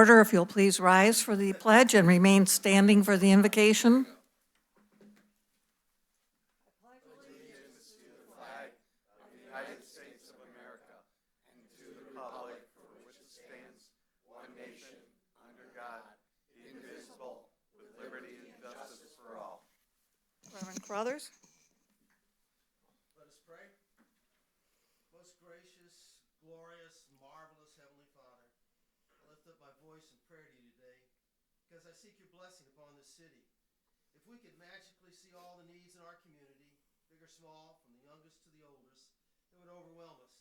order, if you'll please rise for the pledge and remain standing for the invocation. Reverend Crothers. Let us pray. Most gracious, glorious, marvelous Heavenly Father, I lift up my voice in prayer to you today because I seek your blessing upon this city. If we could magically see all the needs in our community, big or small, from the youngest to the oldest, it would overwhelm us.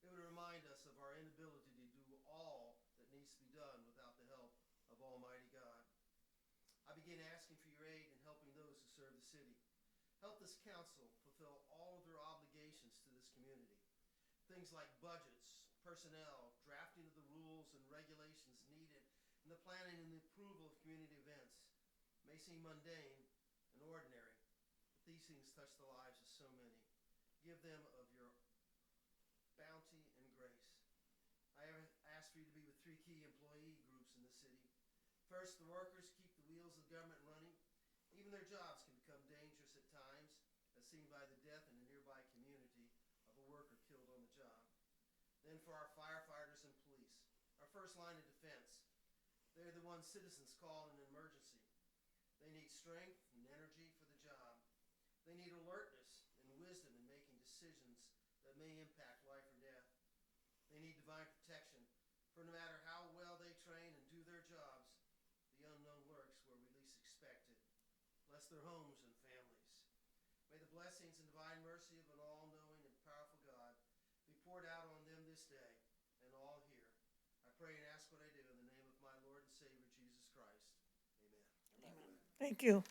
It would remind us of our inability to do all that needs to be done without the help of Almighty God. I begin asking for your aid in helping those who serve the city. Help this council fulfill all of their obligations to this community. Things like budgets, personnel, drafting of the rules and regulations needed, and the planning and the approval of community events may seem mundane and ordinary, but these things touch the lives of so many. Give them of your bounty and grace. I have asked for you to be with three key employee groups in the city. First, the workers keep the wheels of government running. Even their jobs can become dangerous at times, as seen by the death in a nearby community of a worker killed on the job. Then for our firefighters and police, our first line of defense. They're the ones citizens call in an emergency. They need strength and energy for the job. They need alertness and wisdom in making decisions that may impact life or death. They need divine protection, for no matter how well they train and do their jobs, the unknown lurks where we least expect it. Bless their homes and families. May the blessings and divine mercy of an all-knowing and powerful God be poured out on them this day and all here. I pray and ask what I do in the name of my Lord and Savior, Jesus Christ. Amen. Amen. Thank you.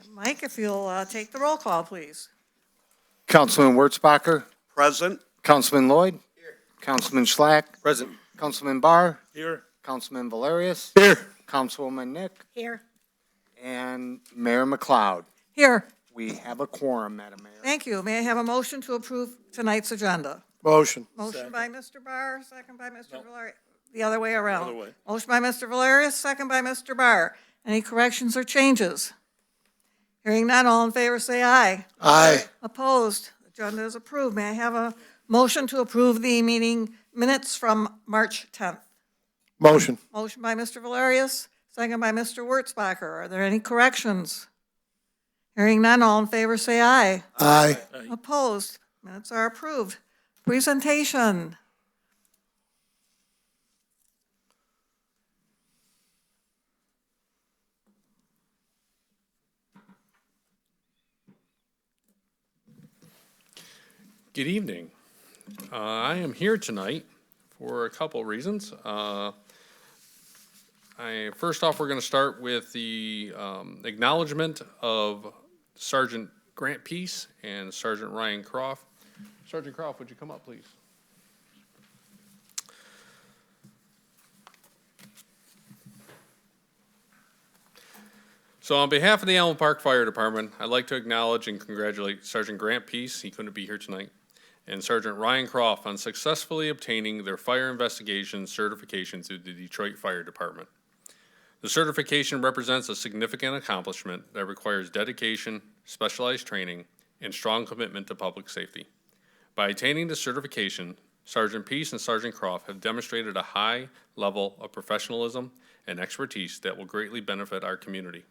And Mike, if you'll take the roll call, please. Councilman Wurzbacher, Present. Councilman Lloyd, Here. Councilman Schlack, Present. Councilman Barr, Here. Councilman Valerius, Here. Councilwoman Nick, Here. and Mayor McLeod. Here. We have a quorum, Madam Mayor. Thank you. May I have a motion to approve tonight's agenda? Motion. Motion by Mr. Barr, second by Mr. Valerius. The other way around. Other way. Motion by Mr. Valerius, second by Mr. Barr. Any corrections or changes? Hearing none, all in favor say aye. Aye. Opposed? Agenda is approved. May I have a motion to approve the meeting minutes from March 10th? Motion. Motion by Mr. Valerius, second by Mr. Wurzbacher. Are there any corrections? Hearing none, all in favor say aye. Aye. Opposed? Minutes are approved. Presentation. Good evening. I am here tonight for a couple reasons. First off, we're going to start with the acknowledgement of Sergeant Grant Peace and Sergeant Ryan Croft. Sergeant Croft, would you come up, please? So on behalf of the Allen Park Fire Department, I'd like to acknowledge and congratulate Sergeant Grant Peace, he couldn't be here tonight, and Sergeant Ryan Croft on successfully obtaining their fire investigation certification through the Detroit Fire Department. The certification represents a significant accomplishment that requires dedication, specialized training, and strong commitment to public safety. By attaining the certification, Sergeant Peace and Sergeant Croft have demonstrated a high level of professionalism and expertise that will greatly benefit our community.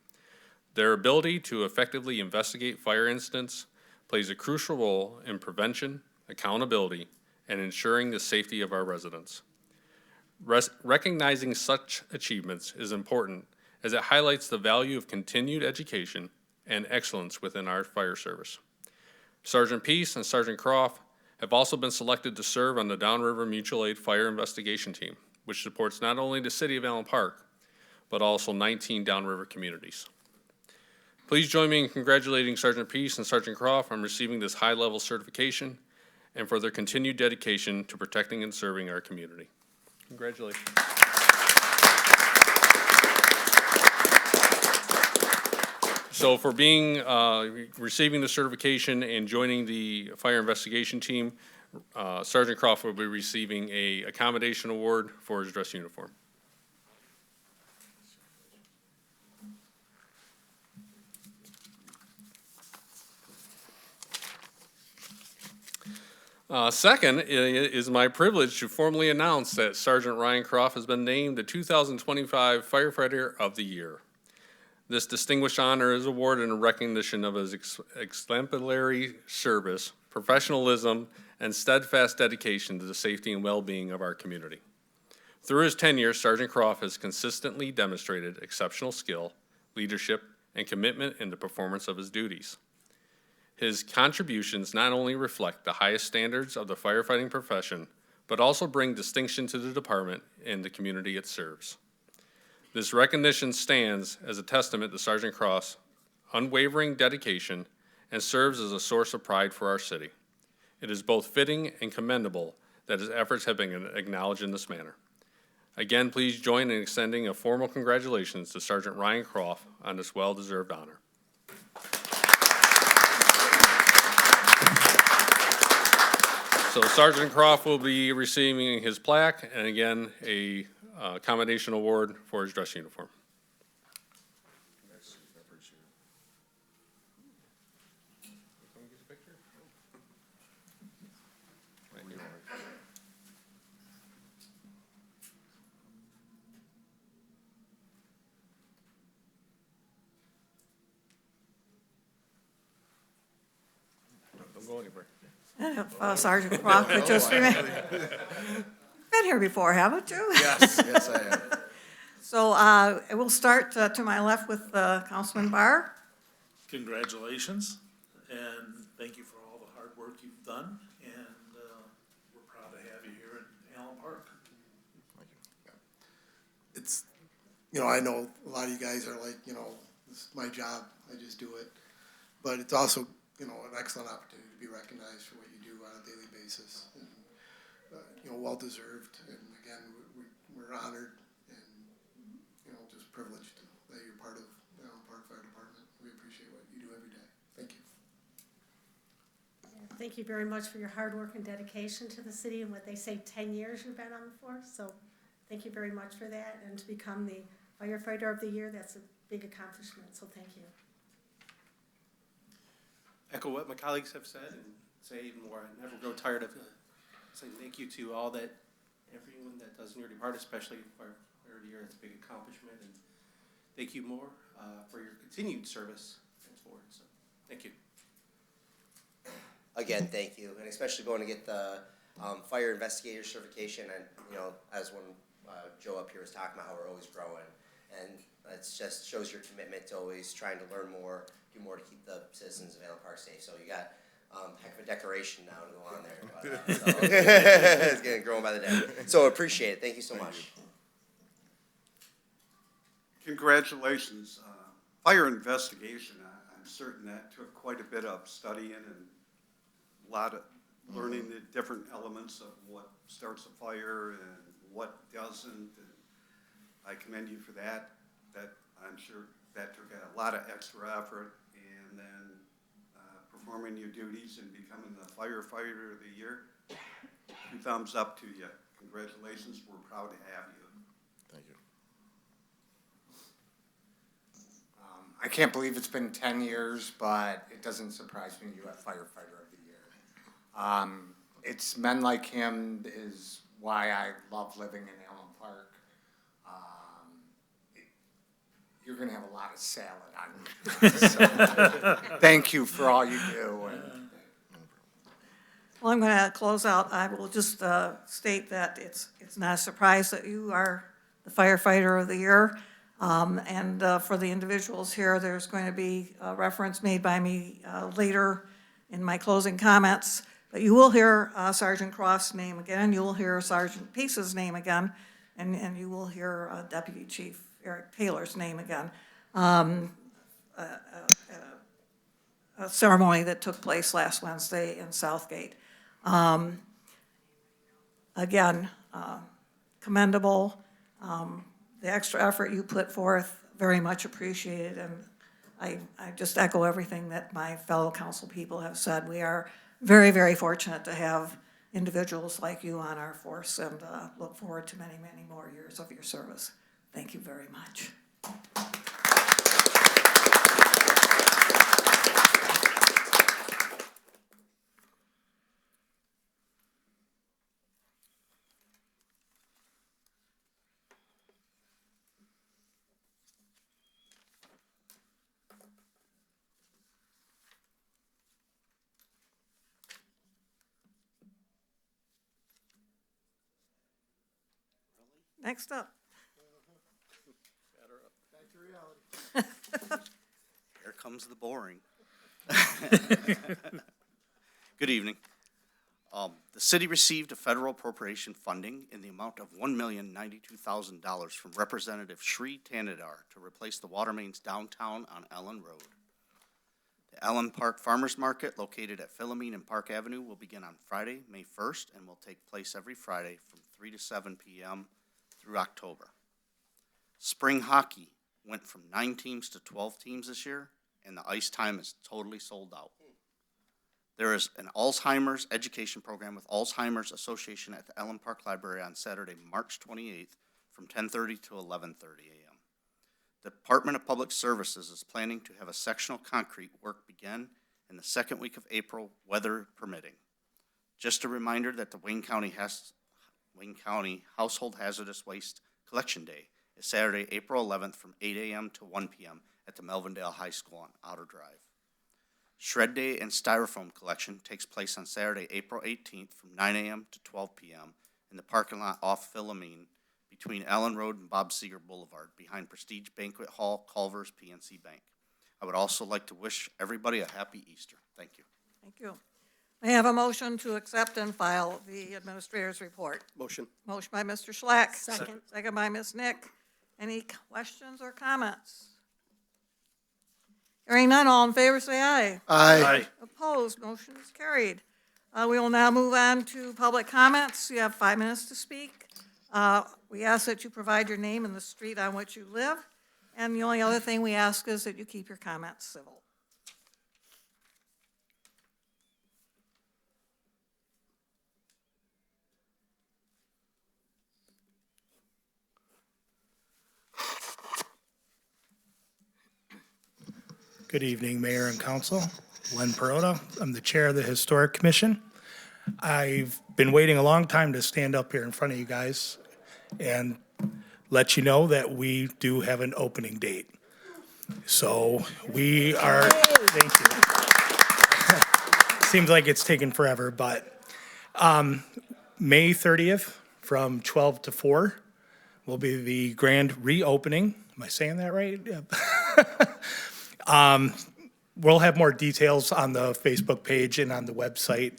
Their ability to effectively investigate fire incidents plays a crucial role in prevention, accountability, and ensuring the safety of our residents. Recognizing such achievements is important as it highlights the value of continued education and excellence within our fire service. Sergeant Peace and Sergeant Croft have also been selected to serve on the Downriver Mutual Aid Fire Investigation Team, which supports not only the city of Allen Park, but also 19 downriver communities. Please join me in congratulating Sergeant Peace and Sergeant Croft on receiving this high-level certification and for their continued dedication to protecting and serving our community. Congratulations. So for receiving the certification and joining the fire investigation team, Sergeant Croft will be receiving a accommodation award for his dress uniform. Second, it is my privilege to formally announce that Sergeant Ryan Croft has been named the 2025 Firefighter of the Year. This distinguished honor is awarded in recognition of his exemplary service, professionalism, and steadfast dedication to the safety and well-being of our community. Through his tenure, Sergeant Croft has consistently demonstrated exceptional skill, leadership, and commitment in the performance of his duties. His contributions not only reflect the highest standards of the firefighting profession, but also bring distinction to the department and the community it serves. This recognition stands as a testament to Sergeant Croft's unwavering dedication and serves as a source of pride for our city. It is both fitting and commendable that his efforts have been acknowledged in this manner. Again, please join in extending a formal congratulations to Sergeant Ryan Croft on this well-deserved honor. So Sergeant Croft will be receiving his plaque and again, a commendation award for his dress uniform. Don't go anywhere. And if Sergeant Croft would just remain. Been here before, haven't you? Yes, yes, I am. So we'll start to my left with Councilman Barr. Congratulations, and thank you for all the hard work you've done, and we're proud to have you here in Allen Park. It's, I know a lot of you guys are like, this is my job, I just do it. But it's also, an excellent opportunity to be recognized for what you do on a daily basis. And, well-deserved, and again, we're honored and, just privileged that you're part of the Allen Park Fire Department. We appreciate what you do every day. Thank you. Thank you very much for your hard work and dedication to the city and what they say 10 years you've been on the force. So thank you very much for that. And to become the Firefighter of the Year, that's a big accomplishment. So thank you. Echo what my colleagues have said and say even more. I never grow tired of saying thank you to everyone that does in your department, especially Firefighter of the Year. It's a big accomplishment. And thank you more for your continued service henceforward. So thank you. Again, thank you, and especially going to get the fire investigator certification. And as when Joe up here was talking about how we're always growing, and it just shows your commitment to always trying to learn more, do more to keep the citizens of Allen Park safe. So you got heck of a decoration now to go on there. But, so it's getting grown by the day. So appreciate it. Thank you so much. Congratulations. Fire investigation, I'm certain that took quite a bit of studying and a lot of learning the different elements of what starts a fire and what doesn't. And I commend you for that. That I'm sure that took a lot of extra effort, and then performing your duties and becoming the Firefighter of the Year. 2 thumbs up to you. Congratulations. We're proud to have you. Thank you. I can't believe it's been 10 years, but it doesn't surprise me you have Firefighter of the Year. It's men like him is why I love living in Allen Park. You're going to have a lot of salad on you. So, thank you for all you do. Well, I'm going to close out. I will just state that it's not a surprise that you are the Firefighter of the Year. And for the individuals here, there's going to be a reference made by me later in my closing comments. But you will hear Sergeant Croft's name again. You will hear Sergeant Peace's name again. And you will hear Deputy Chief Eric Taylor's name again. A ceremony that took place last Wednesday in Southgate. Again, commendable. The extra effort you put forth, very much appreciated, and I just echo everything that my fellow council people have said. We are very, very fortunate to have individuals like you on our force, and look forward to many, many more years of your service. Thank you very much. Next up. Here comes the boring. Good evening. The city received a federal appropriation funding in the amount of $1,092,000 from Representative Shri Tanadar to replace the water mains downtown on Ellen Road. The Ellen Park Farmers Market, located at Philomene and Park Avenue, will begin on Friday, May 1st, and will take place every Friday from 3 to 7 p.m. through October. Spring hockey went from 9 teams to 12 teams this year, and the ice time is totally sold out. There is an Alzheimer's education program with Alzheimer's Association at the Ellen Park Library on Saturday, March 28th from 10:30 to 11:30 a.m. The Department of Public Services is planning to have a sectional concrete work begin in the second week of April, weather permitting. Just a reminder that the Wayne County Household Hazardous Waste Collection Day is Saturday, April 11th from 8 a.m. to 1 p.m. at the Melvindale High School on Outer Drive. Shred Day and Styrofoam collection takes place on Saturday, April 18th from 9 a.m. to 12 p.m. in the parking lot off Philomene between Allen Road and Bob Seeger Boulevard behind Prestige Banquet Hall, Culver's PNC Bank. I would also like to wish everybody a happy Easter. Thank you. Thank you. May I have a motion to accept and file the administrator's report? Motion. Motion by Mr. Schlack. Second. Second by Ms. Nick. Any questions or comments? Hearing none, all in favor say aye. Aye. Opposed, motion is carried. We will now move on to public comments. You have 5 minutes to speak. We ask that you provide your name and the street on which you live. And the only other thing we ask is that you keep your comments civil. Good evening, Mayor and Council. Len Perota. I'm the Chair of the Historic Commission. I've been waiting a long time to stand up here in front of you guys and let you know that we do have an opening date. So we are, thank you. Seems like it's taken forever, but May 30th from 12 to 4 will be the grand reopening. Am I saying that right? Yep. We'll have more details on the Facebook page and on the website.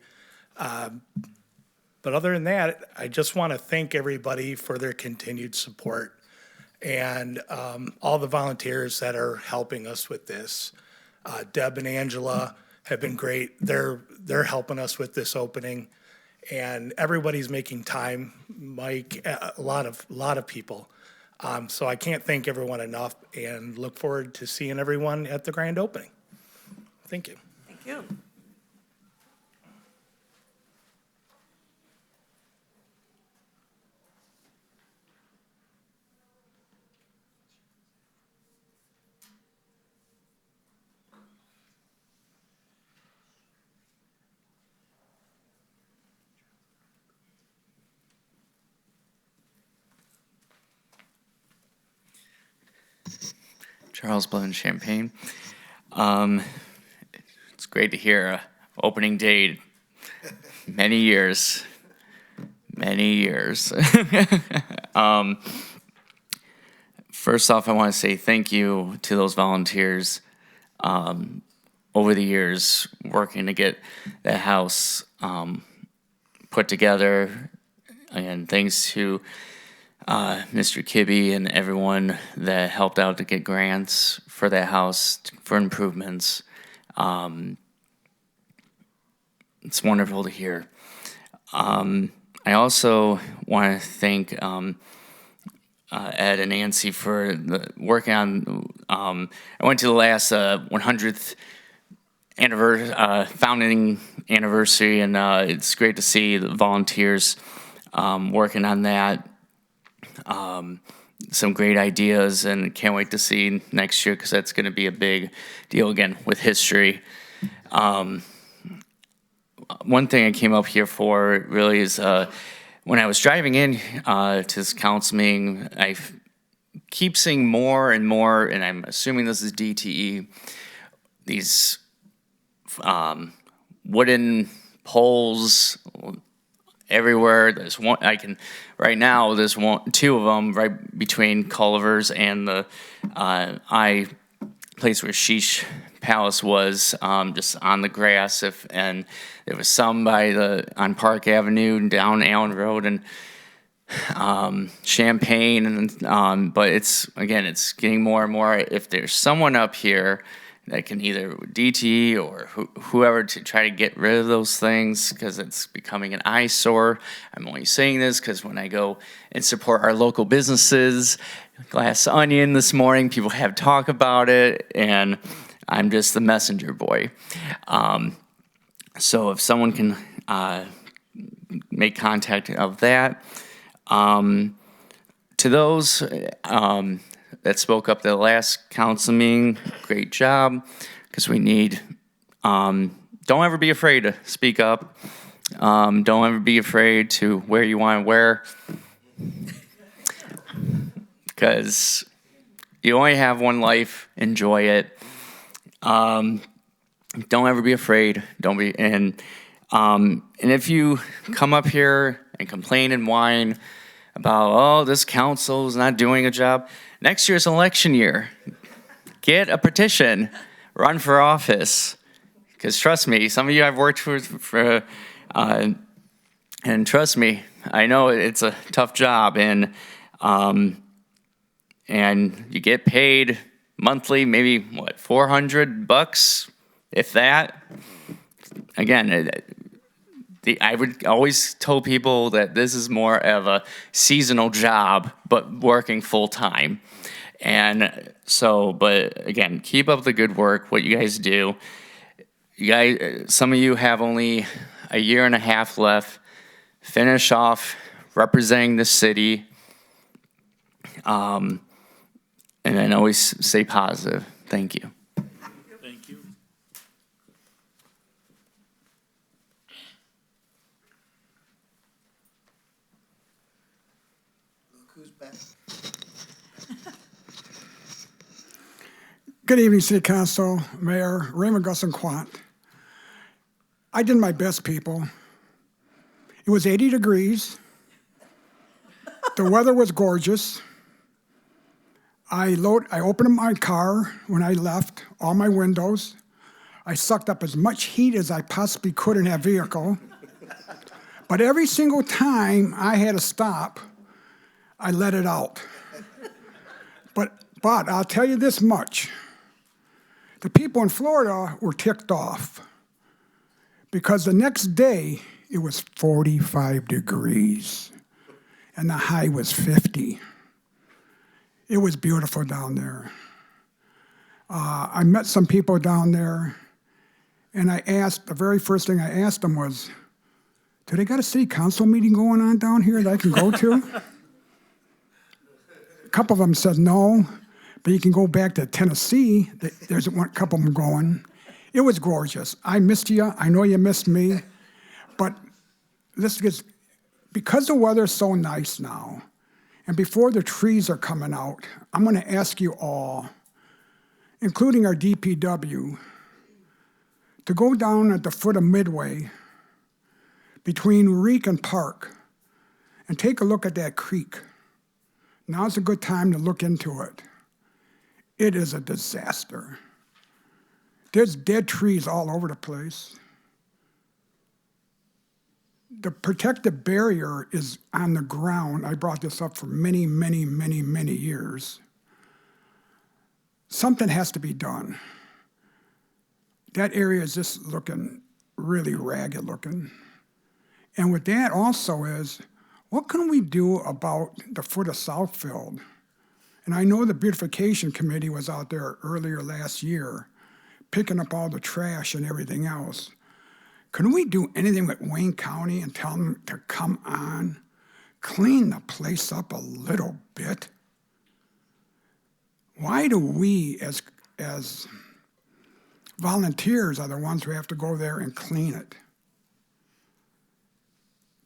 But other than that, I just want to thank everybody for their continued support and all the volunteers that are helping us with this. Deb and Angela have been great. They're helping us with this opening, and everybody's making time. Mike, a lot of people. So I can't thank everyone enough, and look forward to seeing everyone at the grand opening. Thank you. Thank you. Charles Blevin Champagne. It's great to hear opening date. Many years. First off, I want to say thank you to those volunteers over the years working to get the house put together, and thanks to Mr. Kibbe and everyone that helped out to get grants for that house for improvements. It's wonderful to hear. I also want to thank Ed and Nancy for working on. I went to the last 100th founding anniversary, and it's great to see the volunteers working on that. Some great ideas, and can't wait to see next year because that's going to be a big deal again with history. One thing I came up here for really is when I was driving in to this council meeting, I keep seeing more and more, and I'm assuming this is DTE, these wooden poles everywhere. There's one right now there's two of them right between Culver's and the place where Sheesh Palace was, just on the grass. And there was some on Park Avenue down Allen Road and Champaign, and but it's getting more and more. If there's someone up here that can either DT or whoever to try to get rid of those things, because it's becoming an eyesore. I'm only saying this because when I go and support our local businesses, Glass Onion this morning, people have talk about it, and I'm just the messenger boy. So if someone can make contact of that. To those that spoke up at the last council meeting, great job, because we need, don't ever be afraid to speak up. Don't ever be afraid to wear you want to wear, because you only have one life, enjoy it. Don't ever be afraid, and if you come up here and complain and whine about, oh, this council is not doing a job, next year's election year. Get a petition, run for office. Because trust me, some of you I've worked for and trust me, I know it's a tough job, and you get paid monthly, maybe what, $400, if that. Again, I would always tell people that this is more of a seasonal job, but working full time. And so, but again, keep up the good work, what you guys do. You guys, some of you have only a year and a half left. Finish off representing the city. And then always stay positive. Thank you. Thank you. Look who's back. Good evening, City Council, Mayor, Raymond Gusson Quant. I did my best, people. It was 80 degrees. The weather was gorgeous. I opened my car when I left, all my windows. I sucked up as much heat as I possibly could in that vehicle. But every single time I had to stop, I let it out. But I'll tell you this much. The people in Florida were ticked off because the next day it was 45 degrees and the high was 50. It was beautiful down there. I met some people down there, and the very first thing I asked them was, do they got a city council meeting going on down here that I can go to? A couple of them said no, but you can go back to Tennessee. There's a couple of them going. It was gorgeous. I missed you. I know you missed me. But because the weather's so nice now, and before the trees are coming out, I'm going to ask you all, including our DPW, to go down at the foot of Midway between Reek and Park and take a look at that creek. Now's a good time to look into it. It is a disaster. There's dead trees all over the place. The protective barrier is on the ground. I brought this up for many, many, many, many years. Something has to be done. That area is just looking really ragged looking. And with that also is, what can we do about the foot of Southfield? And I know the beautification committee was out there earlier last year, picking up all the trash and everything else. Can we do anything with Wayne County and tell them to come on, clean the place up a little bit? Why do we, as volunteers, are the ones who have to go there and clean it?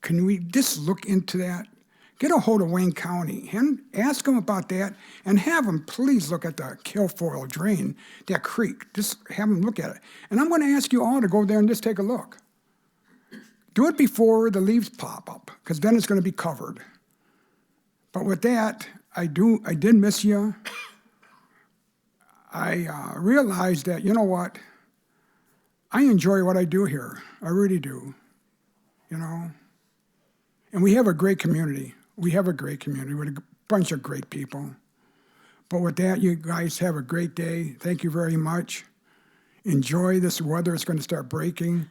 Can we just look into that? Get a hold of Wayne County and ask them about that, and have them please look at the Kilfoyle drain, that creek. Just have them look at it. And I'm going to ask you all to go there and just take a look. Do it before the leaves pop up, because then it's going to be covered. But with that, I did miss you. I realized that, you know what? I enjoy what I do here. I really do. You know? And we have a great community. We have a great community with a bunch of great people. But with that, you guys have a great day. Thank you very much. Enjoy this weather. It's going to start breaking.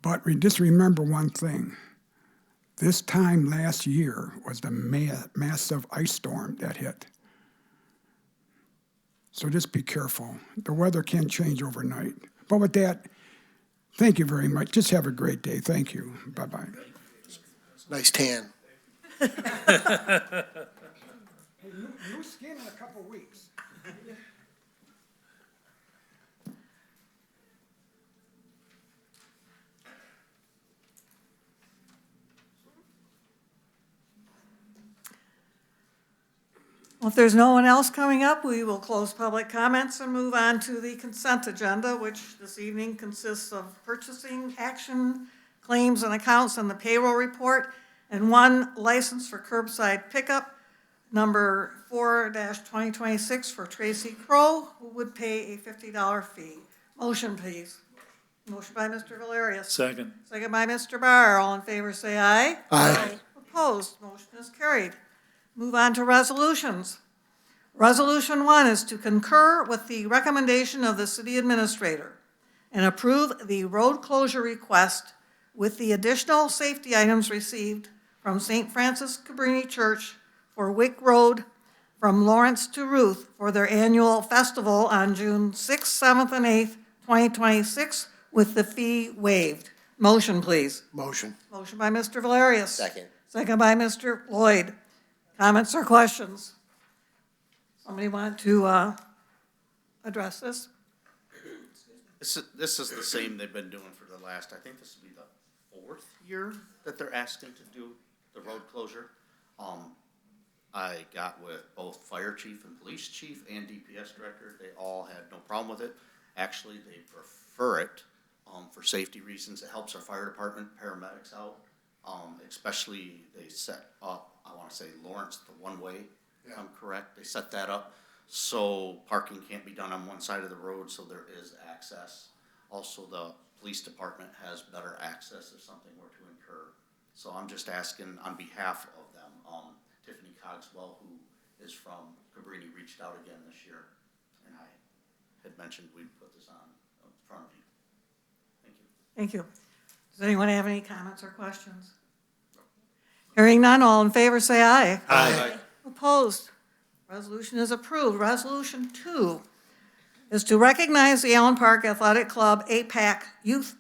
But just remember one thing. This time last year was the massive ice storm that hit. So just be careful. The weather can change overnight. But with that, thank you very much. Just have a great day. Thank you. Bye-bye. Nice tan. New skin in a couple weeks. Well, if there's no one else coming up, we will close public comments and move on to the consent agenda, which this evening consists of purchasing action, claims and accounts, and the payroll report, and one license for curbside pickup, number 4-2026 for Tracy Crow, who would pay a $50 fee. Motion, please. Motion by Mr. Valerius. Second. Second by Mr. Barr. All in favor, say aye. Aye. Opposed, motion is carried. Move on to resolutions. Resolution 1 is to concur with the recommendation of the city administrator and approve the road closure request with the additional safety items received from St. Francis Cabrini Church for Wick Road from Lawrence to Ruth for their annual festival on June 6th, 7th, and 8th, 2026, with the fee waived. Motion, please. Motion. Motion by Mr. Valerius. Second. Second by Mr. Lloyd. Comments or questions? Somebody want to address this? This is the same they've been doing for the last, I think this will be the 4th year that they're asking to do the road closure. I got with both fire chief and police chief and DPS director. They all had no problem with it. Actually, they prefer it for safety reasons. It helps our fire department, paramedics out. Especially they set up, I want to say Lawrence, the one-way, if I'm correct. They set that up so parking can't be done on one side of the road, so there is access. Also, the police department has better access if something were to incur. So I'm just asking on behalf of them. Tiffany Cogswell, who is from Cabrini, reached out again this year, and I had mentioned we'd put this on in front of you. Thank you. Thank you. Does anyone have any comments or questions? Hearing none, all in favor say aye. Aye. Opposed? Resolution is approved. Resolution 2 is to recognize the Allen Park Athletic Club APAC Youth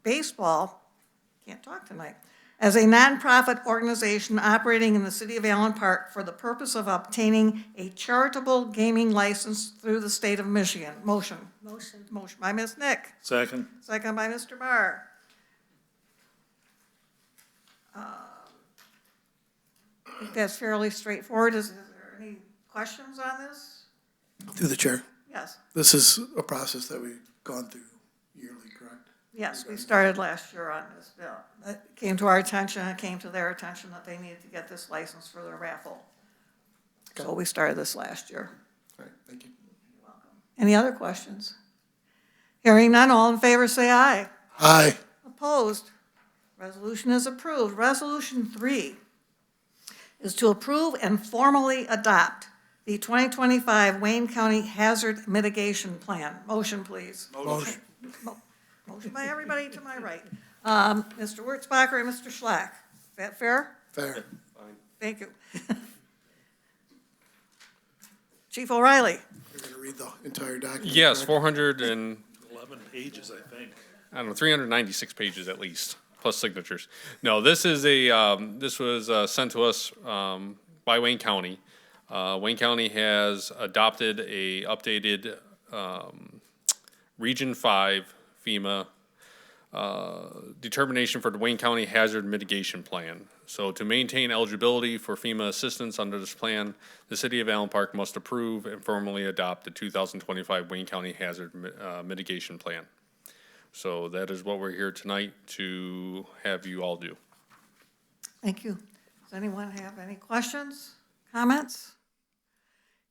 Baseball, can't talk tonight, as a nonprofit organization operating in the city of Allen Park for the purpose of obtaining a charitable gaming license through the state of Michigan. Motion. Motion. Motion by Ms. Nick. Second. Second by Mr. Barr. I think that's fairly straightforward. Is there any questions on this? Through the chair. Yes. This is a process that we've gone through yearly, correct? Yes, we started last year on this bill. It came to our attention, it came to their attention that they needed to get this license for their raffle. So we started this last year. All right, thank you. Any other questions? Hearing none, all in favor say aye. Aye. Opposed? Resolution is approved. Resolution 3 is to approve and formally adopt the 2025 Wayne County Hazard Mitigation Plan. Motion, please. Motion. Motion by everybody to my right. Mr. Wurtzbacher and Mr. Schlack. Is that fair? Fair. Thank you. Chief O'Reilly. You're gonna read the entire document? Yes, correct? 11 pages, I think. I don't know, 396 pages at least, plus signatures. No, this is this was sent to us by Wayne County. Wayne County has adopted a updated Region 5 FEMA determination for the Wayne County Hazard Mitigation Plan. So to maintain eligibility for FEMA assistance under this plan, the City of Allen Park must approve and formally adopt the 2025 Wayne County Hazard Mitigation Plan. So that is what we're here tonight to have you all do. Thank you. Does anyone have any questions, comments?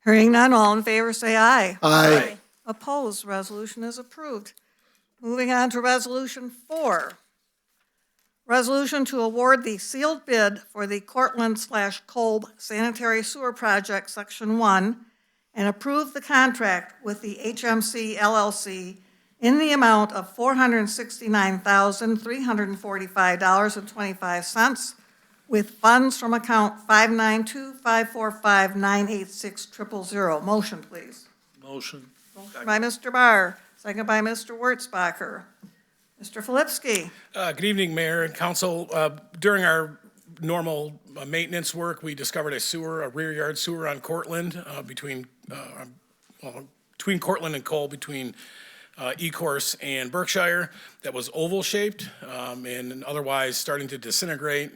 Hearing none, all in favor say aye. Aye. Opposed, resolution is approved. Moving on to Resolution 4. Resolution to award the sealed bid for the Cortland/Kolb Sanitary Sewer Project, Section 1, and approve the contract with the HMC LLC in the amount of $469,345.25 with funds from account 592-545-986-000. Motion, please. Motion. Motion by Mr. Barr, second by Mr. Wurtzbacher. Mr. Filipski. Good evening, Mayor and Council. During our normal maintenance work, we discovered a rear yard sewer on Cortland, between Cortland and Cole, between Ecorse and Berkshire, that was oval-shaped and otherwise starting to disintegrate.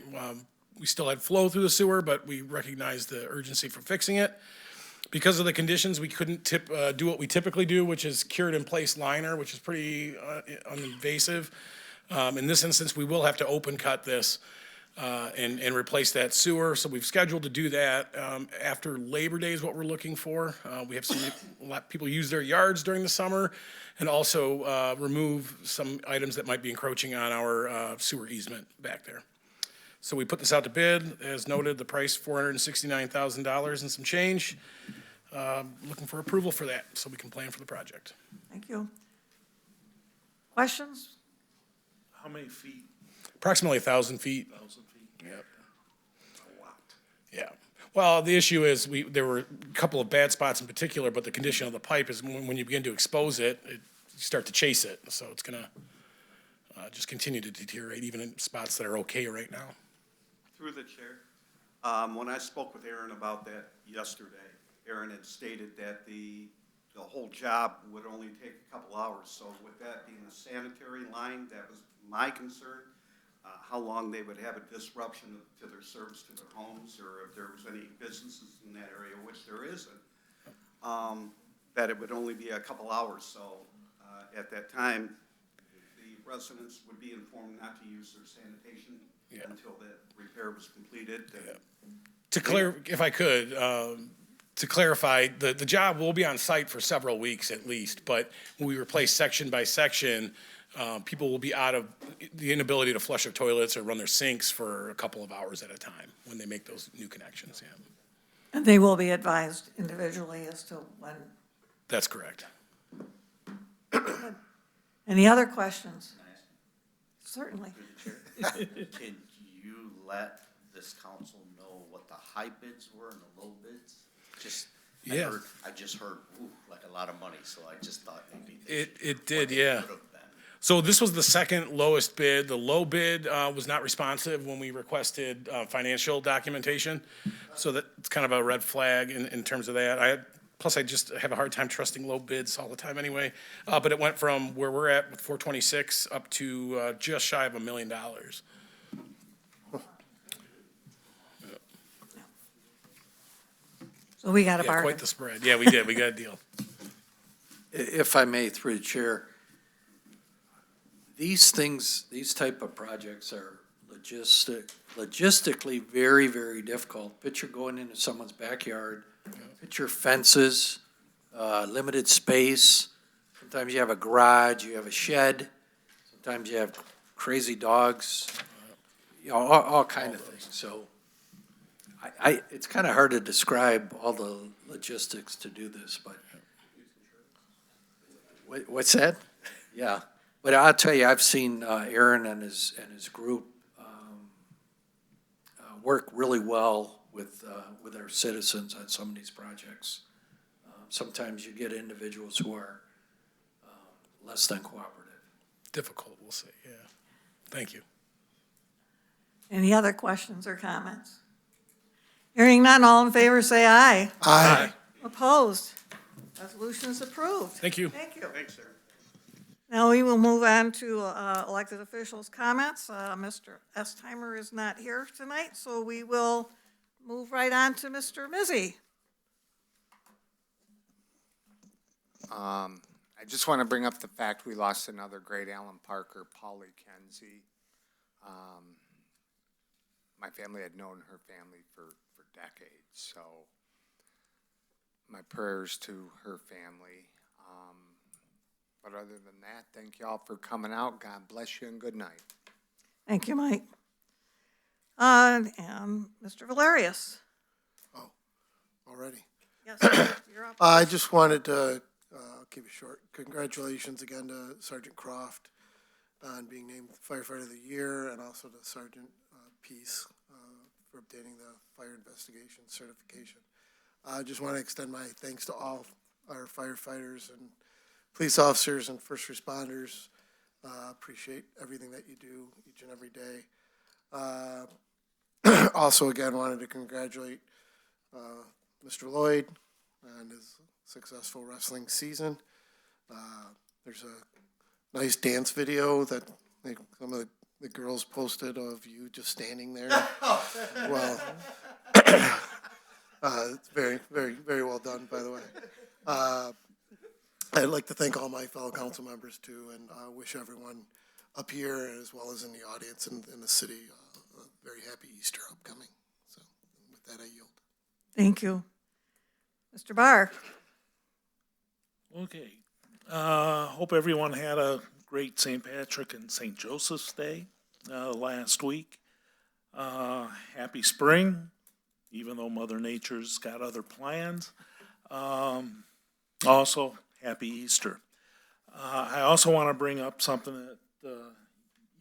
We still had flow through the sewer, but we recognized the urgency for fixing it. Because of the conditions, we couldn't do what we typically do, which is cured-in-place liner, which is pretty uninvasive. In this instance, we will have to open cut this and replace that sewer. So we've scheduled to do that after Labor Day is what we're looking for. We have a lot of people use their yards during the summer, and also remove some items that might be encroaching on our sewer easement back there. So we put this out to bid. As noted, the price $469,000 and some change. Looking for approval for that so we can plan for the project. Thank you. Questions? How many feet? Approximately 1,000 feet. 1,000 feet? Yep. A lot. Yeah. Well, the issue is there were a couple of bad spots in particular, but the condition of the pipe is when you begin to expose it, you start to chase it. So it's going to just continue to deteriorate even in spots that are okay right now. Through the chair, when I spoke with Aaron about that yesterday, Aaron had stated that the whole job would only take a couple hours. So with that being a sanitary line, that was my concern. How long they would have a disruption to their service to their homes, or if there was any businesses in that area, which there isn't, that it would only be a couple hours. So at that time, the residents would be informed not to use their sanitation until that repair was completed. If I could, to clarify, the job will be on site for several weeks at least, but when we replace section by section, people will be out of the inability to flush their toilets or run their sinks for a couple of hours at a time when they make those new connections, yeah. And they will be advised individually as to when. That's correct. Any other questions? Certainly. Can you let this council know what the high bids were and the low bids? Yeah. I just heard, like a lot of money, so I just thought maybe. It did, yeah. So this was the second lowest bid. The low bid was not responsive when we requested financial documentation. So that's kind of a red flag in terms of that. Plus, I just have a hard time trusting low bids all the time anyway. But it went from where we're at with 426 up to just shy of $1 million. So we got a Yeah, bargain. quite the spread. Yeah, we did. We got a deal. If I may, through the chair, these type of projects are logistically very, very difficult. Picture going into someone's backyard, picture fences, limited space. Sometimes you have a garage, you have a shed, sometimes you have crazy dogs, all kind of things. So it's kind of hard to describe all the logistics to do this, but. What's that? Yeah, but I'll tell you, I've seen Aaron and his group work really well with our citizens on some of these projects. sometimes you get individuals who are less than cooperative. Difficult, we'll say, yeah. Thank you. Any other questions or comments? Hearing none, all in favor say aye. Aye. Opposed? Resolution is approved. Thank you. Thank you. Thanks, sir. Now we will move on to elected officials' comments. Mr. Estimer is not here tonight, so we will move right on to Mr. Mizzy. I just want to bring up the fact we lost another great Alan Parker, Polly Kenzie. My family had known her family for decades, so my prayers to her family. But other than that, thank you all for coming out. God bless you and good night. Thank you, Mike. And Mr. Valerius. Already. Yes, you're up. I just wanted to, keep it short. Congratulations again to Sergeant Croft on being named Firefighter of the Year, and also to Sergeant Peace for obtaining the Fire Investigation Certification. I just want to extend my thanks to all our firefighters and police officers and first responders. Appreciate everything that you do each and every day. Also, again, wanted to congratulate Mr. Lloyd on his successful wrestling season. There's a nice dance video that some of the girls posted of you just standing there. Well, it's very, very, very well done, by the way. I'd like to thank all my fellow council members too, and wish everyone up here as well as in the audience and in the city a very happy Easter upcoming. So with that, I yield. Thank you. Mr. Barr. Okay. Hope everyone had a great St. Patrick and St. Joseph's Day last week. Happy spring, even though Mother Nature's got other plans. Also, happy Easter. I also want to bring up something that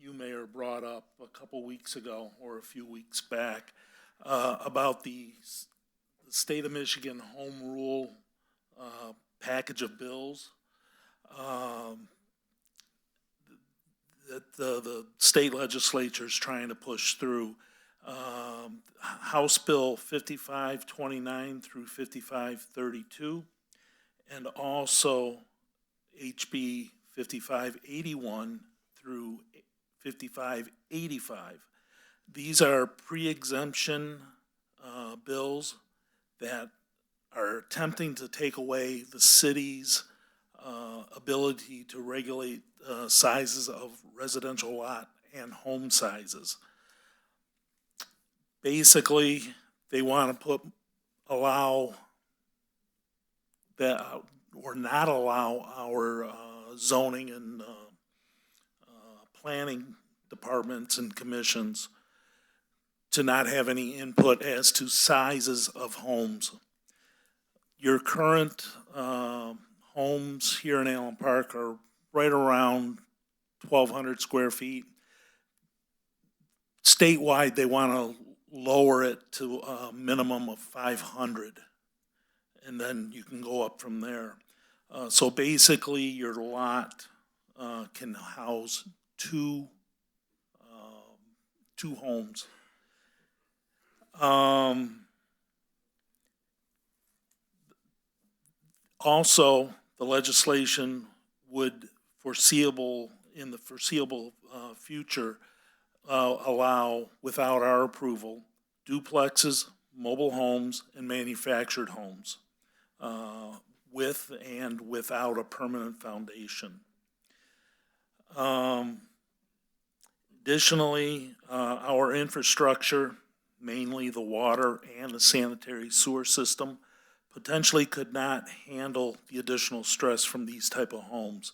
you, Mayor, brought up a couple weeks ago or a few weeks back about the state of Michigan home rule package of bills that the state legislature is trying to push through. House Bill 5529 through 5532, and also HB 5581 through 5585. These are pre-exemption bills that are attempting to take away the city's ability to regulate sizes of residential lot and home sizes. Basically, they want to allow that or not allow our zoning and planning departments and commissions to not have any input as to sizes of homes. Your current homes here in Allen Park are right around 1,200 square feet. Statewide, they want to lower it to a minimum of 500, and then you can go up from there. So basically, your lot can house two homes. Also, the legislation would in the foreseeable future, allow, without our approval, duplexes, mobile homes, and manufactured homes, with and without a permanent foundation. Additionally, our infrastructure, mainly the water and the sanitary sewer system, potentially could not handle the additional stress from these type of homes,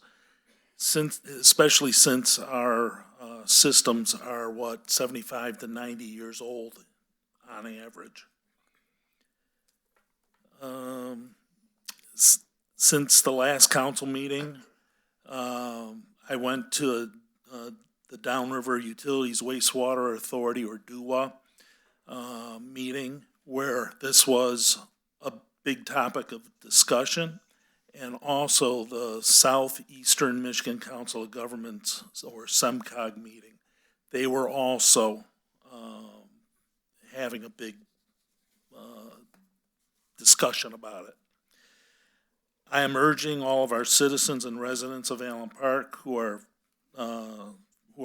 especially since our systems are 75 to 90 years old on average. Since the last council meeting, I went to the Downriver Utilities Wastewater Authority, or DUWA, meeting, where this was big topic of discussion. And also the Southeastern Michigan Council of Governments, or SEMCOG meeting. They were also having a big discussion about it. I am urging all of our citizens and residents of Allen Park who are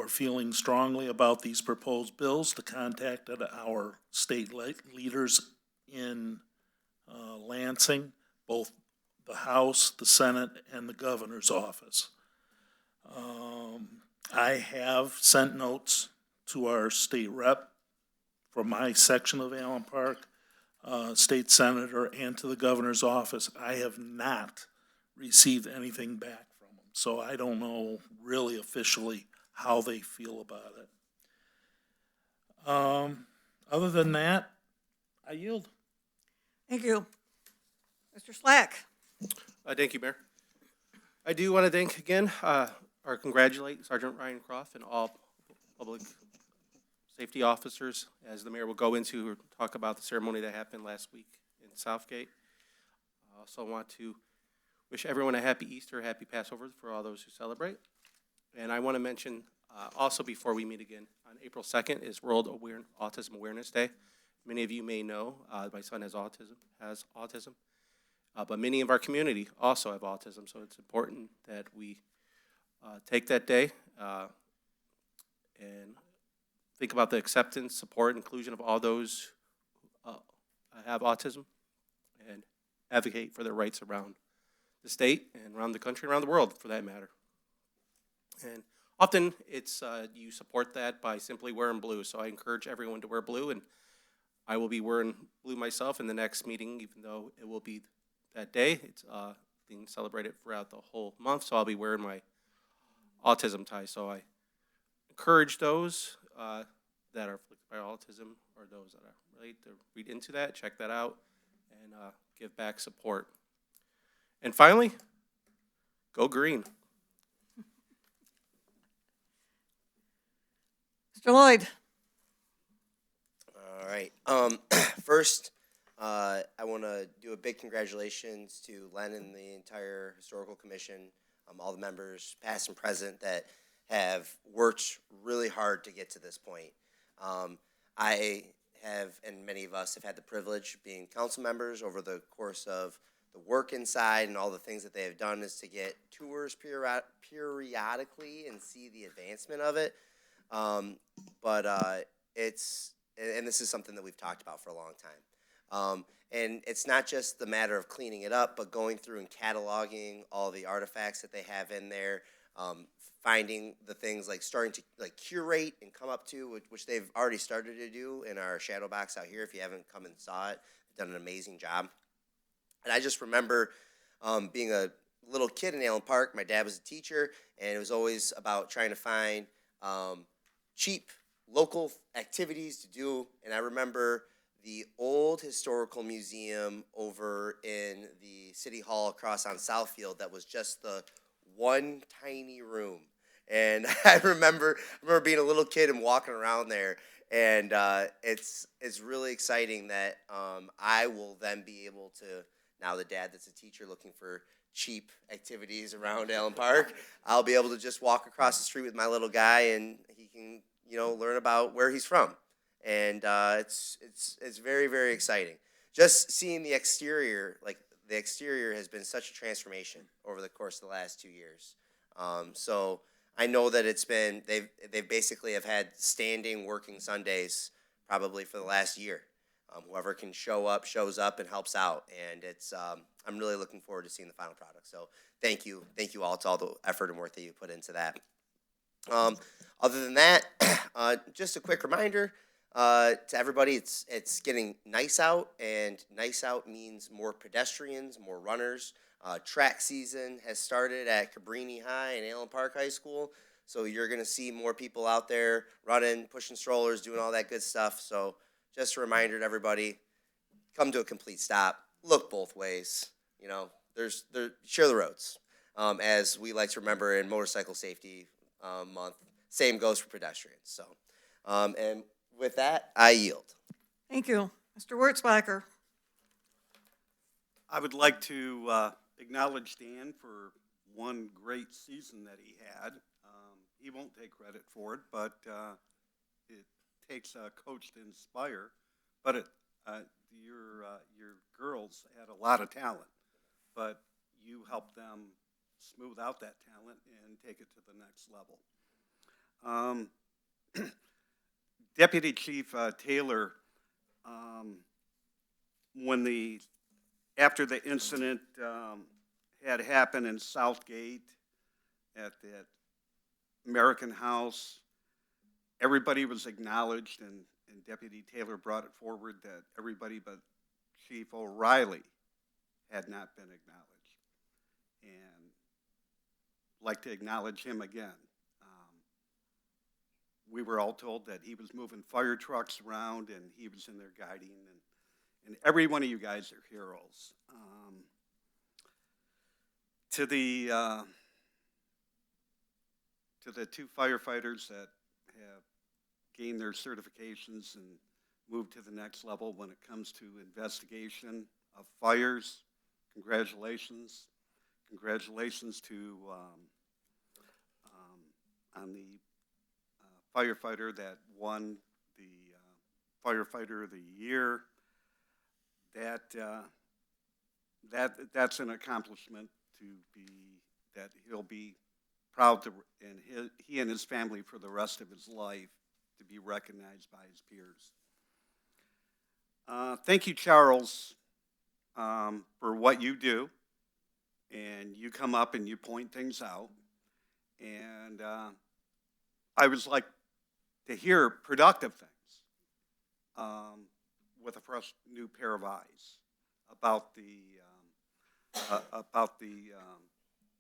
feeling strongly about these proposed bills to contact our state leaders in Lansing, both the House, the Senate, and the governor's office. I have sent notes to our state rep from my section of Allen Park, state senator, and to the governor's office. I have not received anything back from them, so I don't know really officially how they feel about it. Other than that, I yield. Thank you. Mr. Slack? Thank you, Mayor. I do want to thank again, or congratulate Sergeant Ryan Croft and all public safety officers, as the mayor will go into talk about the ceremony that happened last week in Southgate. I also want to wish everyone a happy Easter, happy Passover for all those who celebrate. And I want to mention also, before we meet again, on April 2nd is World Autism Awareness Day. Many of you may know my son has autism, but many of our community also have autism, so it's important that we take that day and think about the acceptance, support, inclusion of all those who have autism, and advocate for their rights around the state and around the country, around the world, for that matter. And often it's you support that by simply wearing blue. So I encourage everyone to wear blue, and I will be wearing blue myself in the next meeting, even though it will be that day. It's being celebrated throughout the whole month, so I'll be wearing my autism tie. So I encourage those that are afflicted by autism, or those that are related, to read into that, check that out, and give back support. And finally, go green. Mr. Lloyd? All right. First, I want to do a big congratulations to Len and the entire Historical Commission, all the members, past and present, that have worked really hard to get to this point. I have, and many of us have had the privilege of being council members over the course of the work inside, and all the things that they have done is to get tours periodically and see the advancement of it. But it's, and this is something that we've talked about for a long time. And it's not just the matter of cleaning it up, but going through and cataloging all the artifacts that they have in there, finding the things, like starting to curate and come up to, which they've already started to do in our shadow box out here. If you haven't come and saw it, they've done an amazing job. And I just remember being a little kid in Allen Park. My dad was a teacher, and it was always about trying to find cheap local activities to do. And I remember the old historical museum over in the city hall across on Southfield that was just the one tiny room. And I remember being a little kid and walking around there. And it's really exciting that I will then be able to, now the dad that's a teacher looking for cheap activities around Allen Park, I'll be able to just walk across the street with my little guy, and he can, learn about where he's from. And it's very, very exciting. Just seeing the exterior, the exterior has been such a transformation over the course of the last 2 years. So I know that it's been, they basically have had standing working Sundays probably for the last year. Whoever can show up, shows up and helps out. And it's, I'm really looking forward to seeing the final product. So thank you all to all the effort and work that you put into that. Other than that, just a quick reminder to everybody, it's getting nice out, and nice out means more pedestrians, more runners. Track season has started at Cabrini High and Allen Park High School, so you're going to see more people out there running, pushing strollers, doing all that good stuff. So just a reminder to everybody, come to a complete stop, look both ways, share the roads, as we like to remember in Motorcycle Safety Month. Same goes for pedestrians. So, and with that, I yield. Thank you. Mr. Wurtzbacher? I would like to acknowledge Dan for one great season that he had. He won't take credit for it, but it takes a coach to inspire. But your girls had a lot of talent, but you helped them smooth out that talent and take it to the next level. Deputy Chief Taylor, after the incident had happened in Southgate at that American House, everybody was acknowledged, and Deputy Taylor brought it forward that everybody but Chief O'Reilly had not been acknowledged. And I'd like to acknowledge him again. We were all told that he was moving fire trucks around and he was in there guiding, and every one of you guys are heroes. To the two firefighters that have gained their certifications and moved to the next level when it comes to investigation of fires, congratulations. Congratulations to on the firefighter that won the Firefighter of the Year. That's an accomplishment that he'll be proud to, and he and his family for the rest of his life, to be recognized by his peers. Thank you, Charles, for what you do, and you come up and you point things out, and I was like to hear productive things with a fresh new pair of eyes about the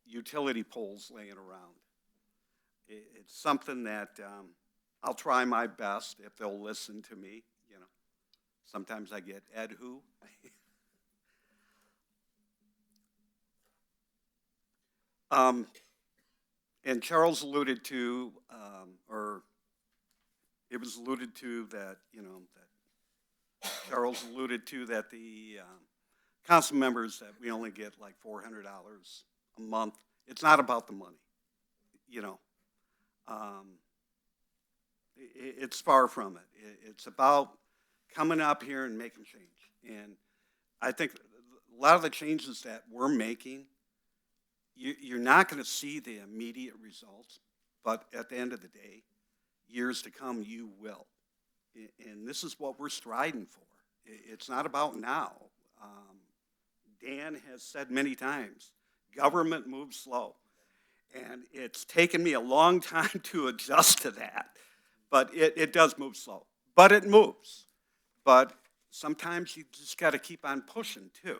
utility poles laying around. It's something that I'll try my best if they'll listen to me. You know, sometimes I get Ed who. And Charles alluded to, or it was alluded to that, that Charles alluded to that the council members, that we only get like $400 a month. It's not about the money, it's far from it. It's about coming up here and making change. And I think a lot of the changes that we're making, you're not going to see the immediate results, but at the end of the day, years to come, you will. And this is what we're striding for. It's not about now. Dan has said many times, government moves slow. And it's taken me a long time to adjust to that. But it does move slow. But it moves. But sometimes you just got to keep on pushing, too.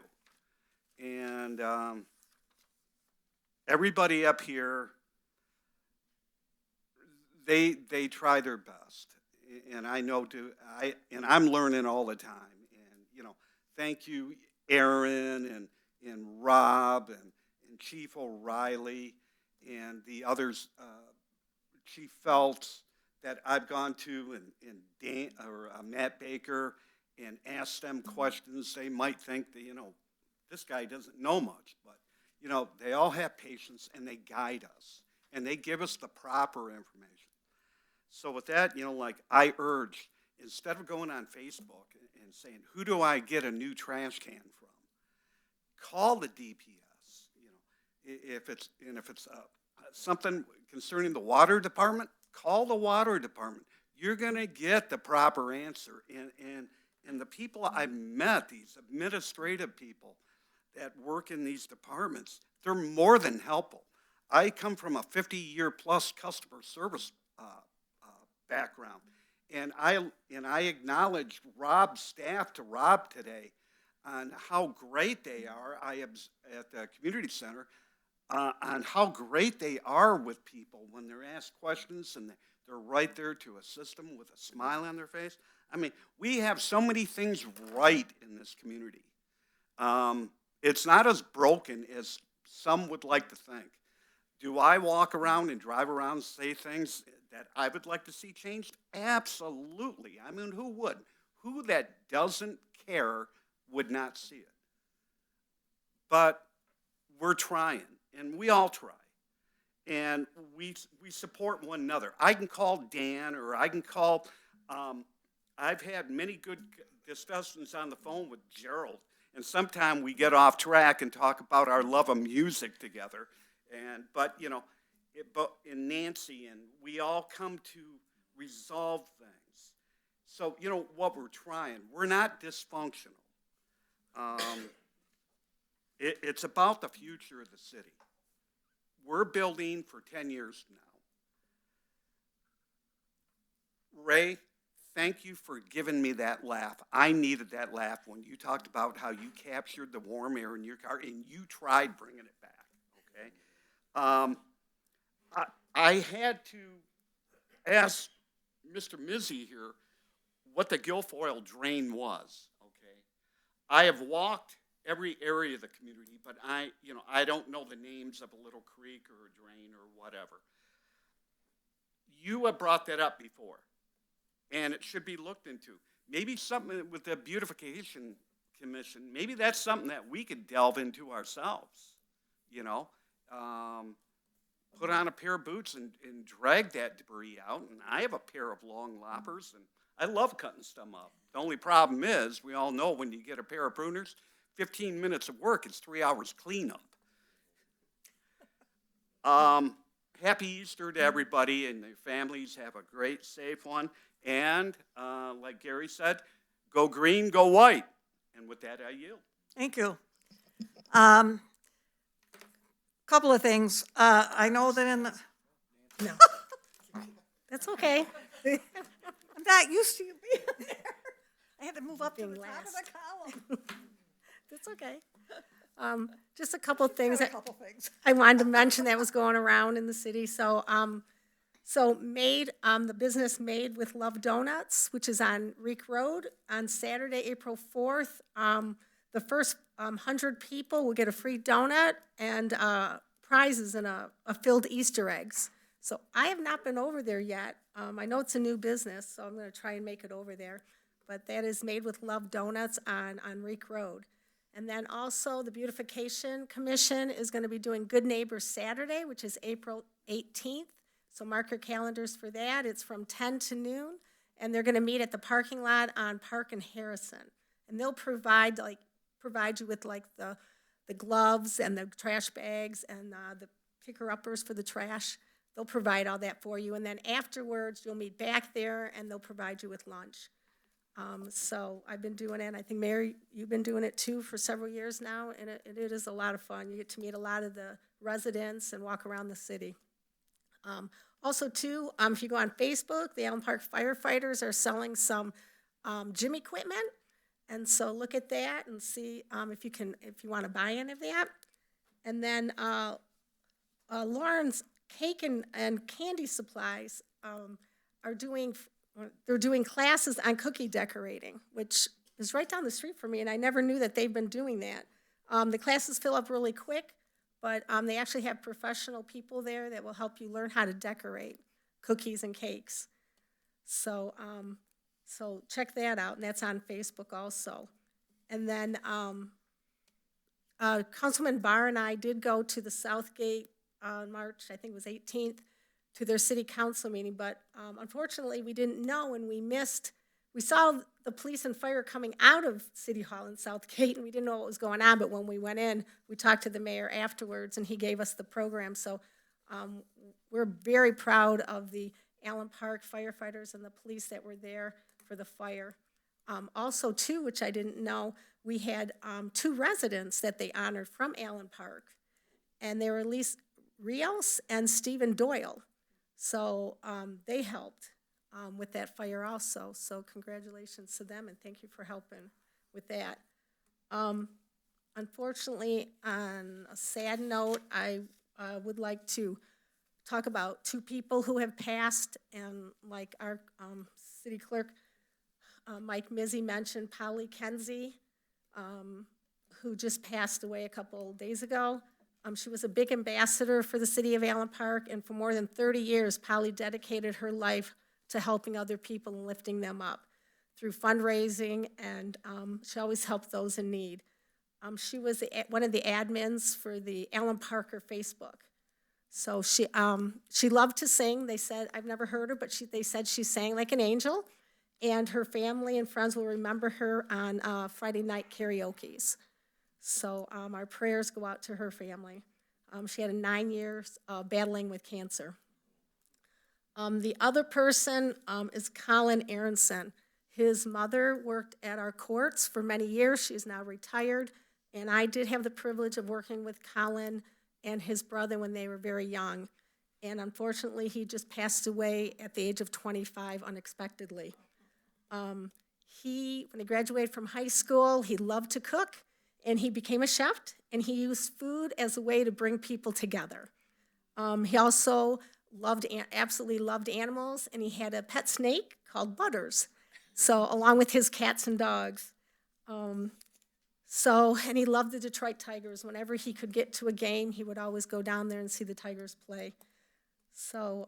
And everybody up here, they try their best. And I know and I'm learning all the time. And, thank you, Aaron and Rob and Chief O'Reilly and the others, Chief Phelps, that I've gone to, and Dan, or Matt Baker, and asked them questions. They might think that, this guy doesn't know much, but, they all have patience, and they guide us, and they give us the proper information. So with that, I urge, instead of going on Facebook and saying, who do I get a new trash can from? Call the DPS, if it's something concerning the water department, call the water department. You're going to get the proper answer. And the people I've met, these administrative people that work in these departments, they're more than helpful. I come from a 50-year plus customer service background, and I acknowledged Rob's staff to Rob today on how great they are. I am at the community center on how great they are with people when they're asked questions, and they're right there to assist them with a smile on their face. I mean, we have so many things right in this community. It's not as broken as some would like to think. Do I walk around and drive around and say things that I would like to see changed? Absolutely. I mean, who would? Who that doesn't care would not see it? but we're trying, and we all try. And we support one another. I can call Dan, or I can call, I've had many good discussions on the phone with Gerald, and sometimes we get off track and talk about our love of music together. But in Nancy, and we all come to resolve things. So, what we're trying, we're not dysfunctional. It's about the future of the city. We're building for 10 years now. Ray, thank you for giving me that laugh. I needed that laugh when you talked about how you captured the warm air in your car and you tried bringing it back, okay? I had to ask Mr. Mizzy here what the Guilfoyle drain was, okay? I have walked every area of the community, but I don't know the names of a little creek or a drain or whatever. You have brought that up before, and it should be looked into. Maybe something with the Beautification Commission, maybe that's something that we could delve into ourselves, put on a pair of boots and drag that debris out. And I have a pair of long loppers, and I love cutting stuff up. The only problem is, we all know when you get a pair of pruners, 15 minutes of work is 3 hours cleanup. Happy Easter to everybody and their families. Have a great, safe one. And like Gary said, go green, go white. And with that, I yield. Thank you. Couple of things. I know that in the... No. That's okay. I'm not used to you being there. I had to move up to Being the top of last. the column. That's okay. Just a couple of things. A couple things. I wanted to mention that was going around in the city. So, the business Made with Love Donuts, which is on Reek Road, on Saturday, April 4th. The first 100 people will get a free donut and prizes and a filled Easter eggs. So I have not been over there yet. I know it's a new business, so I'm going to try and make it over there. But that is Made with Love Donuts on Reek Road. And then also the Beautification Commission is going to be doing Good Neighbors Saturday, which is April 18th. So mark your calendars for that. It's from 10 to noon, and they're going to meet at the parking lot on Park and Harrison. And they'll provide you with the gloves and the trash bags and the picker-uppers for the trash. They'll provide all that for you. And then afterwards, you'll meet back there, and they'll provide you with lunch. So I've been doing it. I think, Mary, you've been doing it too for several years now, and it is a lot of fun. You get to meet a lot of the residents and walk around the city. Also, too, if you go on Facebook, the Allen Park Firefighters are selling some gym equipment, and so look at that and see if you want to buy any of that. And then Lauren's Cake and Candy Supplies they're doing classes on cookie decorating, which is right down the street from me, and I never knew that they've been doing that. The classes fill up really quick, but they actually have professional people there that will help you learn how to decorate cookies and cakes. So check that out, and that's on Facebook also. And then Councilman Barr and I did go to the Southgate on March, I think it was 18th, to their city council meeting, but unfortunately we didn't know, and we saw the police and fire coming out of City Hall in Southgate, and we didn't know what was going on, but when we went in, we talked to the mayor afterwards, and he gave us the program. So we're very proud of the Allen Park firefighters and the police that were there for the fire. Also, too, which I didn't know, we had 2 residents that they honored from Allen Park, and they were Elise Rios and Stephen Doyle. So they helped with that fire also. So congratulations to them, and thank you for helping with that. Unfortunately, on a sad note, I would like to talk about 2 people who have passed, and like our city clerk, Mike Mizzy mentioned, Polly Kenzie, who just passed away a couple days ago. She was a big ambassador for the city of Allen Park, and for more than 30 years, Polly dedicated her life to helping other people and lifting them up through fundraising, and she always helped those in need. She was one of the admins for the Alan Parker Facebook. So she loved to sing. They said, I've never heard her, but they said she sang like an angel. And her family and friends will remember her on Friday night karaoke's. So our prayers go out to her family. She had 9 years battling with cancer. The other person is Colin Aronson. His mother worked at our courts for many years. She's now retired. And I did have the privilege of working with Colin and his brother when they were very young. And unfortunately, he just passed away at the age of 25 unexpectedly. When he graduated from high school, he loved to cook, and he became a chef, and he used food as a way to bring people together. He also absolutely loved animals, and he had a pet snake called Butters, so along with his cats and dogs. And he loved the Detroit Tigers. Whenever he could get to a game, he would always go down there and see the Tigers play. So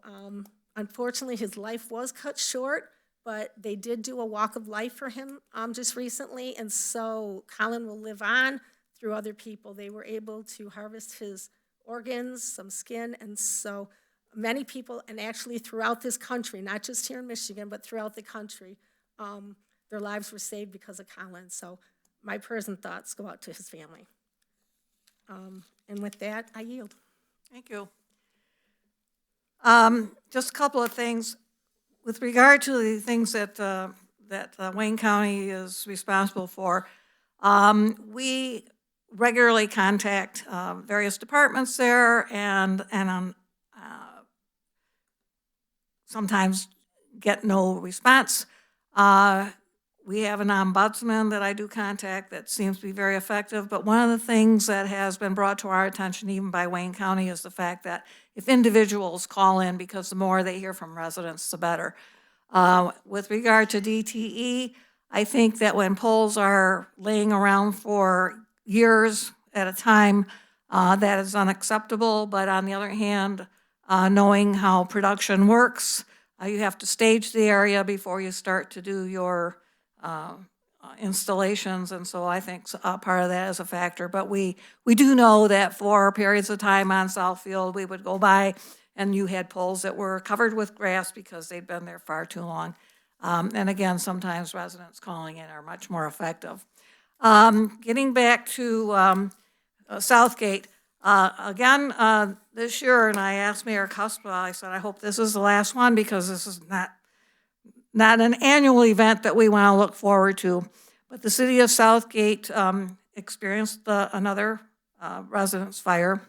unfortunately, his life was cut short, but they did do a walk of life for him just recently, and so Colin will live on through other people. They were able to harvest his organs, some skin, and so many people, and actually throughout this country, not just here in Michigan, but throughout the country, their lives were saved because of Colin. So my prayers and thoughts go out to his family. And with that, I yield. Thank you. Just a couple of things. With regard to the things that Wayne County is responsible for, we regularly contact various departments there and sometimes get no response. We have an ombudsman that I do contact that seems to be very effective, but one of the things that has been brought to our attention even by Wayne County is the fact that if individuals call in, because the more they hear from residents, the better. With regard to DTE, I think that when poles are laying around for years at a time, that is unacceptable, but on the other hand, knowing how production works, you have to stage the area before you start to do your installations, and so I think part of that is a factor. But we do know that for periods of time on Southfield, we would go by and you had poles that were covered with grass because they'd been there far too long. And again, sometimes residents calling in are much more effective. Getting back to Southgate, again, this year, and I asked Mayor Cuspa, I said, I hope this is the last one because this is not an annual event that we want to look forward to. But the city of Southgate experienced another residence fire.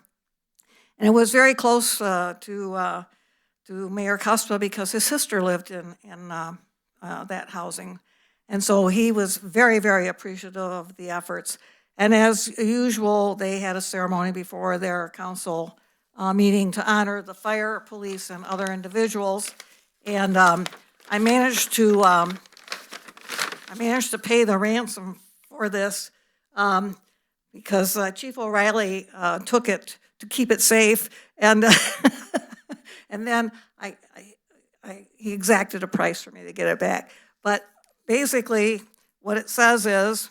And it was very close to Mayor Cuspa because his sister lived in that housing. And so he was very, very appreciative of the efforts. And as usual, they had a ceremony before their council meeting to honor the fire, police, and other individuals. And I managed to pay the ransom for this because Chief O'Reilly took it to keep it safe, and and then he exacted a price for me to get it back. But basically, what it says is,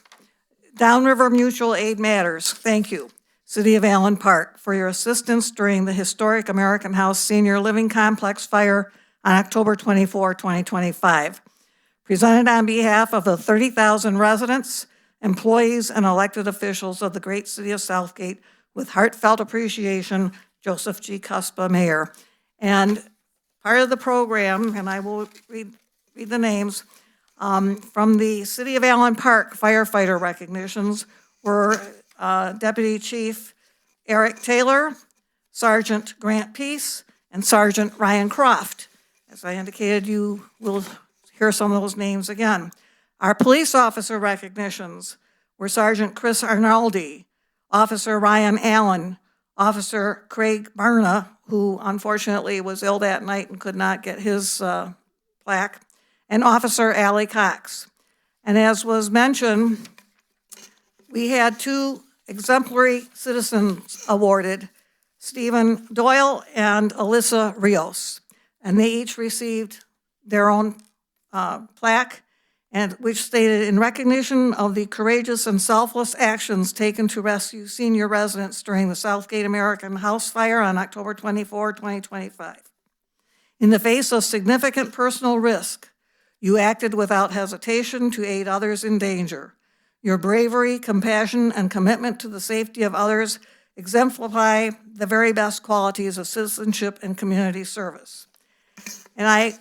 Downriver Mutual Aid Matters. Thank you, City of Allen Park, for your assistance during the historic American House Senior Living Complex fire on October 24, 2025. Presented on behalf of the 30,000 residents, employees, and elected officials of the great city of Southgate, with heartfelt appreciation, Joseph G. Cuspa, Mayor. And part of the program, and I will read the names, from the City of Allen Park firefighter recognitions were Deputy Chief Eric Taylor, Sergeant Grant Peace, and Sergeant Ryan Croft. As I indicated, you will hear some of those names again. Our police officer recognitions were Sergeant Chris Arnaldi, Officer Ryan Allen, Officer Craig Barna, who unfortunately was ill that night and could not get his plaque, and Officer Allie Cox. And as was mentioned, we had 2 exemplary citizens awarded, Stephen Doyle and Alyssa Rios. And they each received their own plaque. and which stated, in recognition of the courageous and selfless actions taken to rescue senior residents during the Southgate American House Fire on October 24, 2025. In the face of significant personal risk, you acted without hesitation to aid others in danger. Your bravery, compassion, and commitment to the safety of others exemplify the very best qualities of citizenship and community service. And I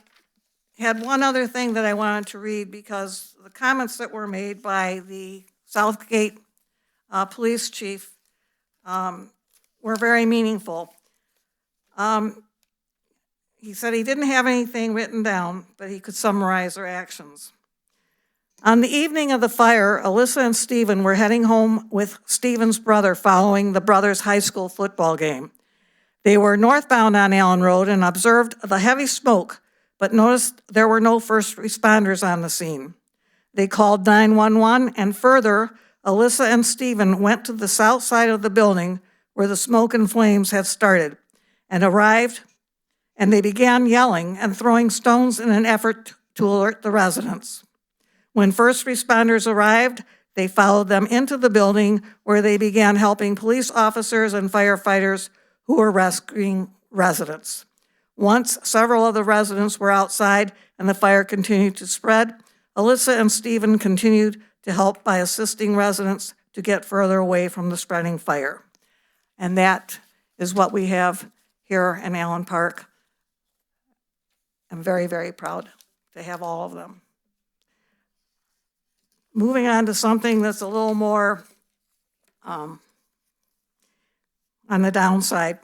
had one other thing that I wanted to read, because the comments that were made by the Southgate police chief were very meaningful. He said he didn't have anything written down, but he could summarize their actions. On the evening of the fire, Alyssa and Stephen were heading home with Stephen's brother following the brothers' high school football game. They were northbound on Allen Road and observed the heavy smoke, but noticed there were no first responders on the scene. They called 911, and further, Alyssa and Stephen went to the south side of the building where the smoke and flames had started, and arrived, and they began yelling and throwing stones in an effort to alert the residents. When first responders arrived, they followed them into the building where they began helping police officers and firefighters who were rescuing residents. Once several of the residents were outside and the fire continued to spread, Alyssa and Stephen continued to help by assisting residents to get further away from the spreading fire. And that is what we have here in Allen Park. I'm very, very proud to have all of them. Moving on to something that's a little more on the downside.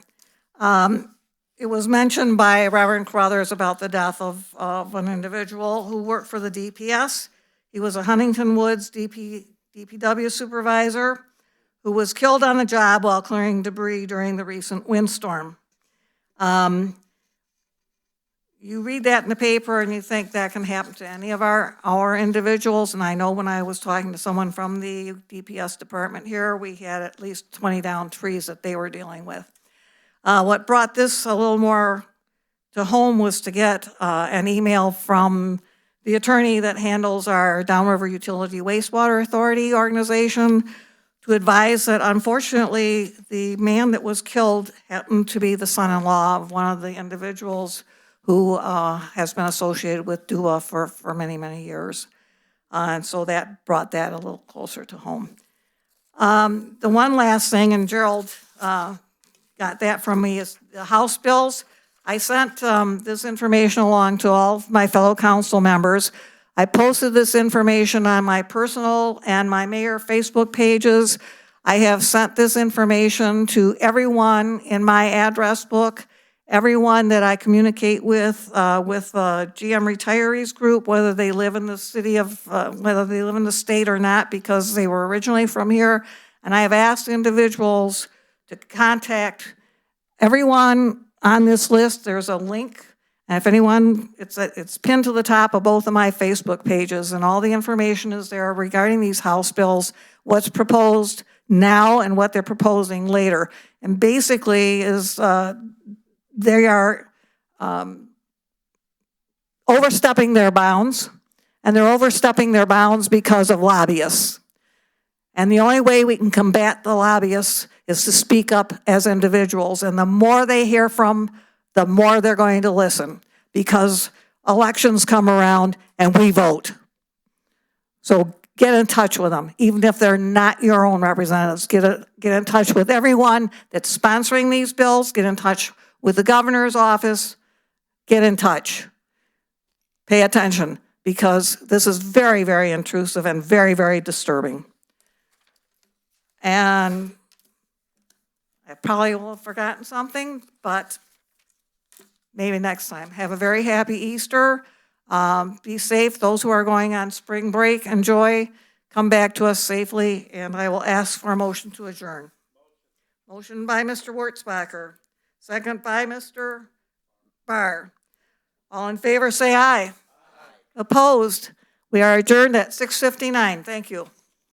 It was mentioned by Reverend Carruthers about the death of an individual who worked for the DPS. He was a Huntington Woods DPW supervisor who was killed on the job while clearing debris during the recent windstorm. You read that in the paper and you think that can happen to any of our individuals. And I know when I was talking to someone from the DPS department here, we had at least 20 downed trees that they were dealing with. What brought this a little more to home was to get an email from the attorney that handles our Downriver Utility Wastewater Authority organization to advise that unfortunately the man that was killed happened to be the son-in-law of one of the individuals who has been associated with DUA for many, many years. And so that brought that a little closer to home. The one last thing, and Gerald got that from me, is the House bills. I sent this information along to all of my fellow council members. I posted this information on my personal and my mayor Facebook pages. I have sent this information to everyone in my address book, everyone that I communicate with GM Retirees Group, whether they live in the city of, whether they live in the state or not, because they were originally from here. And I have asked individuals to contact everyone on this list. There's a link, and if anyone, it's pinned to the top of both of my Facebook pages, and all the information is there regarding these House bills, what's proposed now and what they're proposing later. And basically is they are overstepping their bounds, and they're overstepping their bounds because of lobbyists. And the only way we can combat the lobbyists is to speak up as individuals. And the more they hear from, the more they're going to listen, because elections come around and we vote. So get in touch with them, even if they're not your own representatives. Get in touch with everyone that's sponsoring these bills. Get in touch with the governor's office. Get in touch. Pay attention, because this is very, very intrusive and very, very disturbing. And I probably will have forgotten something, but maybe next time. Have a very happy Easter. Be safe. Those who are going on spring break, enjoy. Come back to us safely, and I will ask for a motion to adjourn. Motion by Mr. Wurtzbacher. Second by Mr. Barr. All in favor, say aye. Opposed? We are adjourned at 6:59. Thank you.